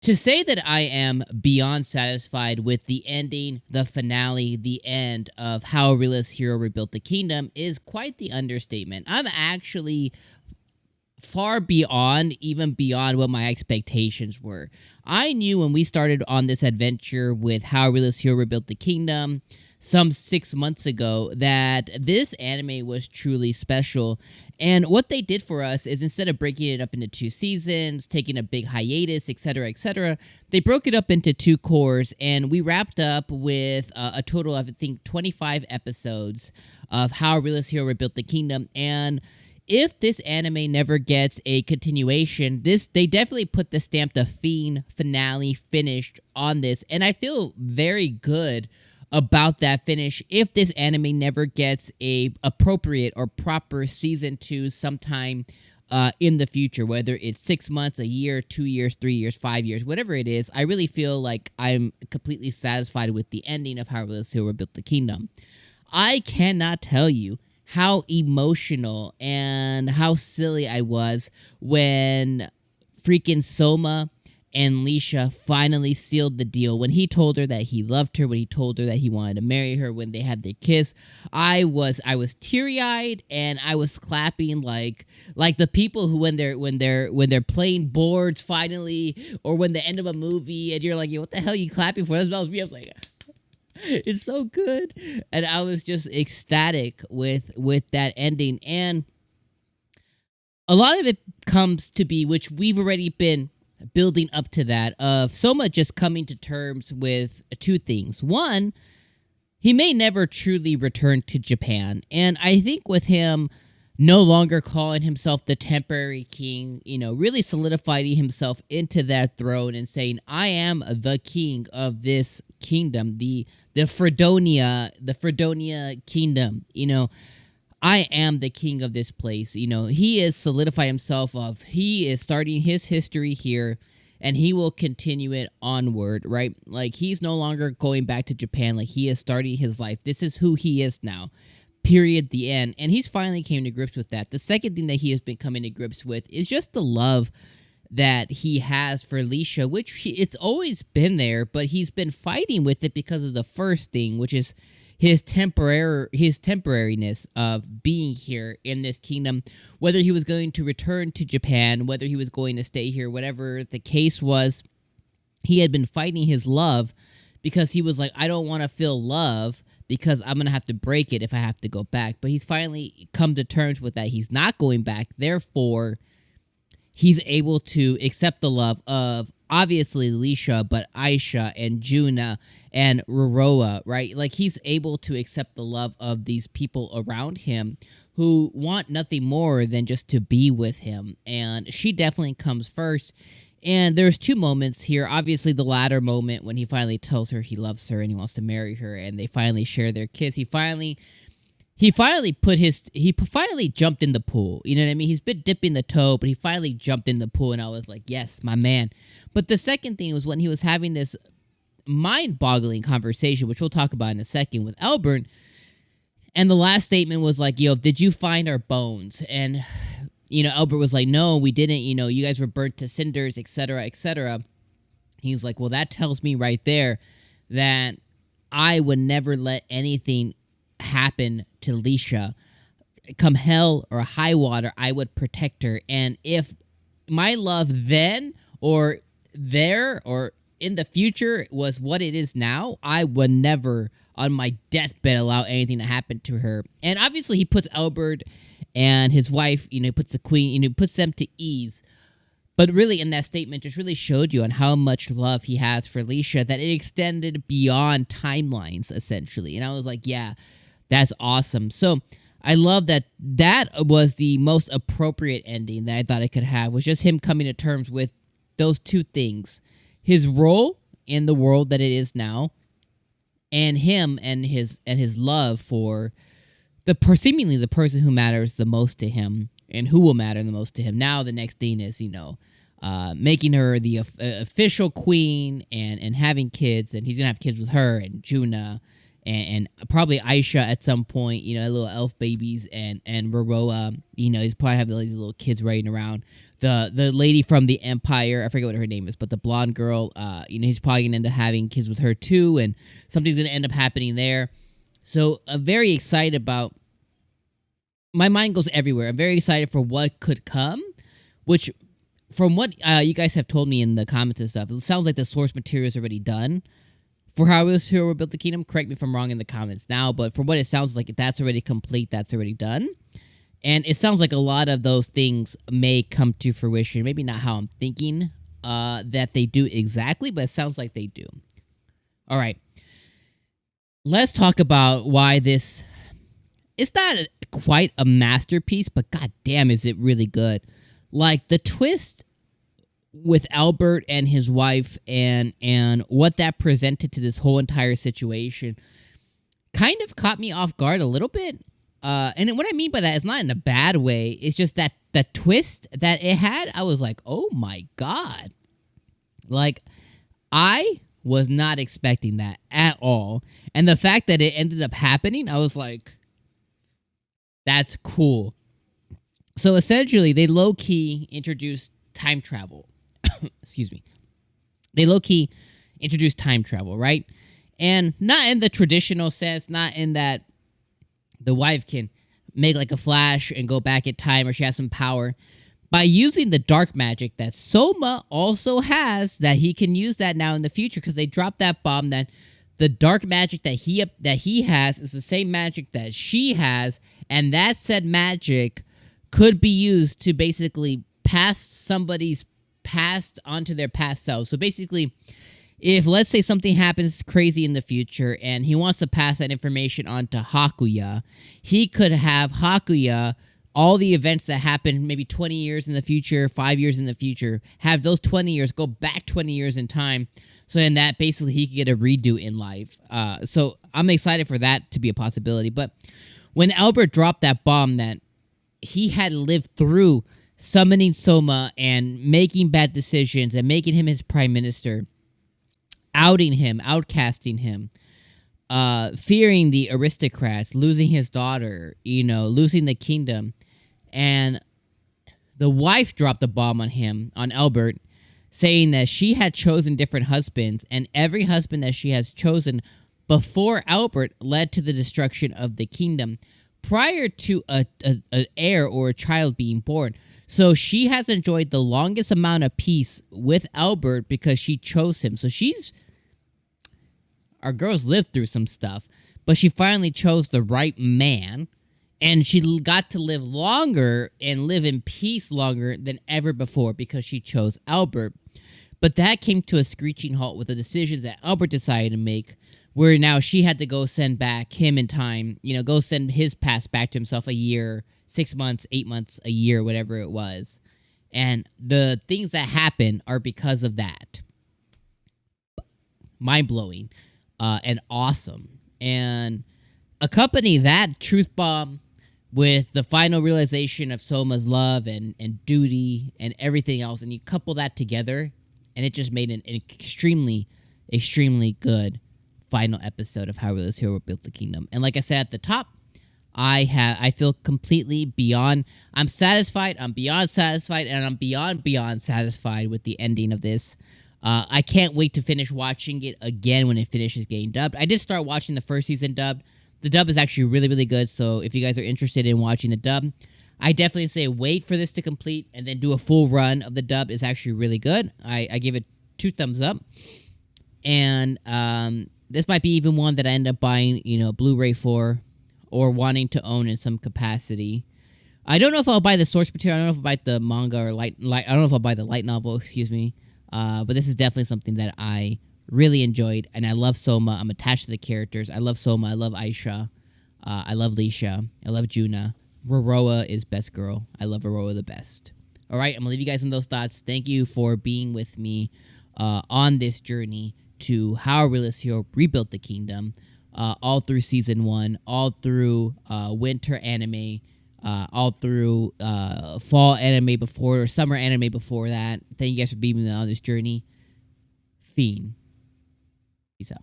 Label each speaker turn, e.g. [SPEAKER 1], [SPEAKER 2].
[SPEAKER 1] To say that I am beyond satisfied with the ending, the finale, the end of how a realist hero rebuilt the kingdom is quite the understatement. I'm actually far beyond, even beyond what my expectations were. I knew when we started on this adventure with how a realist hero rebuilt the kingdom some 6 months ago that this anime was truly special. And what they did for us is, instead of breaking it up into 2 seasons, taking a big hiatus, etc., they broke it up into 2 cores, and we wrapped up with a total of, I think, 25 episodes of how a realist hero rebuilt the kingdom. And if this anime never gets a continuation, they definitely put the stamp, the Fiend finale finished on this, and I feel very good about that finish. If this anime never gets a appropriate or proper season 2 sometime in the future, whether it's 6 months, a year, 2 years, 3 years, 5 years, whatever it is, I really feel like I'm completely satisfied with the ending of how Realist Hero Built the Kingdom. I cannot tell you how emotional and how silly I was when freaking Soma and Leisha finally sealed the deal. When he told her that he loved her, when he told her that he wanted to marry her, when they had their kiss, I was teary-eyed, and I was clapping like the people who when they're playing boards finally, or when the end of a movie and you're like, yo, what the hell are you clapping for? That was me. I was like, it's so good. And I was just ecstatic with that ending. And a lot of it comes to be, which we've already been building up to, that of Soma just coming to terms with 2 things. One, he may never truly return to Japan. And I think with him no longer calling himself the temporary king, really solidifying himself into that throne and saying, I am the king of this kingdom, the Fredonia kingdom, I am the king of this place. He is solidifying himself he is starting his history here, and he will continue it onward, right? Like, he's no longer going back to Japan. Like, he is starting his life. This is who he is now. Period. The end. And he's finally came to grips with that. The second thing that he has been coming to grips with is just the love that he has for Leisha, which it's always been there, but he's been fighting with it because of the first thing, which is his temporariness of being here in this kingdom, whether he was going to return to Japan, whether he was going to stay here, whatever the case was, he had been fighting his love because he was like, I don't want to feel love because I'm going to have to break it if I have to go back. But he's finally come to terms with that. He's not going back. Therefore, he's able to accept the love of, obviously, Leisha, but Aisha and Juna and Roroa, right? Like, he's able to accept the love of these people around him who want nothing more than just to be with him. And she definitely comes first. And there's 2 moments here. Obviously, the latter moment when he finally tells her he loves her and he wants to marry her, and they finally share their kiss. He finally jumped in the pool. You know what I mean? He's been dipping the toe, but he finally jumped in the pool, and I was like, yes, my man. But the second thing was when he was having this mind-boggling conversation, which we'll talk about in a second, with Albert, and the last statement was like, yo, did you find our bones? And, Albert was like, no, we didn't. You guys were burnt to cinders, etc. He's like, well, that tells me right there that I would never let anything happen to Leisha. Come hell or high water, I would protect her. And if my love then or there or in the future was what it is now, I would never on my deathbed allow anything to happen to her. And obviously he puts Albert and his wife, he puts the queen, puts them to ease. But really, in that statement, just really showed you on how much love he has for Leisha, that it extended beyond timelines, essentially. And I was like, yeah, that's awesome. So I love that was the most appropriate ending that I thought it could have, was just him coming to terms with those 2 things. His role in the world that it is now, and him and his love for seemingly the person who matters the most to him and who will matter the most to him. Now the next thing is, making her the official queen and having kids, and he's going to have kids with her and Juna and probably Aisha at some point, little elf babies, and Roroa, he's probably having these little kids running around. The lady from the Empire, I forget what her name is, but the blonde girl, he's probably gonna end up having kids with her too, and something's gonna end up happening there. So I'm very excited about. My mind goes everywhere. I'm very excited for what could come, which, from what you guys have told me in the comments and stuff, it sounds like the source material is already done for How This Hero Built the Kingdom. Correct me if I'm wrong in the comments now, but from what it sounds like, that's already complete, that's already done. And it sounds like a lot of those things may come to fruition. Maybe not how I'm thinking that they do exactly, but it sounds like they do. All right. Let's talk about why this... It's not quite a masterpiece, but goddamn, is it really good. Like, the twist with Albert and his wife and what that presented to this whole entire situation kind of caught me off guard a little bit. And what I mean by that is not in a bad way. It's just that the twist that it had, I was like, oh my God. Like, I was not expecting that at all. And the fact that it ended up happening, I was like, that's cool. So essentially, they low-key introduced time travel. Excuse me. They low-key introduced time travel, right? And not in the traditional sense, not in that the wife can make like a flash and go back in time, or she has some power. By using the dark magic that Soma also has, that he can use that now in the future, because they dropped that bomb that the dark magic that he has is the same magic that she has, and that said magic could be used to basically pass somebody's past onto their past self. So basically, if let's say something happens crazy in the future and he wants to pass that information on to Hakuya, he could have Hakuya, all the events that happened maybe 20 years in the future, 5 years in the future, have those 20 years go back 20 years in time. So in that, basically, he could get a redo in life. So I'm excited for that to be a possibility. But when Albert dropped that bomb that he had lived through summoning Soma and making bad decisions and making him his prime minister, outing him, outcasting him, fearing the aristocrats, losing his daughter, losing the kingdom. And the wife dropped the bomb on him, on Albert, saying that she had chosen different husbands, and every husband that she has chosen before Albert led to the destruction of the kingdom prior to an heir or a child being born. So she has enjoyed the longest amount of peace with Albert because she chose him. So our girl's lived through some stuff, but she finally chose the right man, and she got to live longer and live in peace longer than ever before because she chose Albert. But that came to a screeching halt with the decisions that Albert decided to make, where now she had to go send back him in time, go send his past back to himself a year, 6 months, 8 months, a year, whatever it was. And the things that happen are because of that. Mind-blowing and awesome. And accompany that truth bomb with the final realization of Soma's love and duty and everything else, and you couple that together, and it just made an extremely, extremely good final episode of How This Hero Built the Kingdom. And like I said at the top, I feel completely beyond... I'm satisfied, I'm beyond satisfied, and I'm beyond satisfied with the ending of this. I can't wait to finish watching it again when it finishes getting dubbed. I did start watching the first season dubbed. The dub is actually really, really good, so if you guys are interested in watching the dub, I definitely say wait for this to complete and then do a full run of the dub. Is actually really good. I give it 2 thumbs up. And this might be even one that I end up buying, Blu-ray for, or wanting to own in some capacity. I don't know if I'll buy the source material. I don't know if I'll buy the manga or I don't know if I'll buy the light novel, excuse me. But this is definitely something that I really enjoyed, and I love Soma. I'm attached to the characters. I love Soma. I love Aisha. I love Leisha. I love Juna. Roroa is best girl. I love Roroa the best. All right, I'm going to leave you guys in those thoughts. Thank you for being with me on this journey to how Realist Hero rebuilt the kingdom, all through Season 1, all through winter anime, all through fall anime before, or summer anime before that. Thank you guys for being with me on this journey. Fiend. Peace out.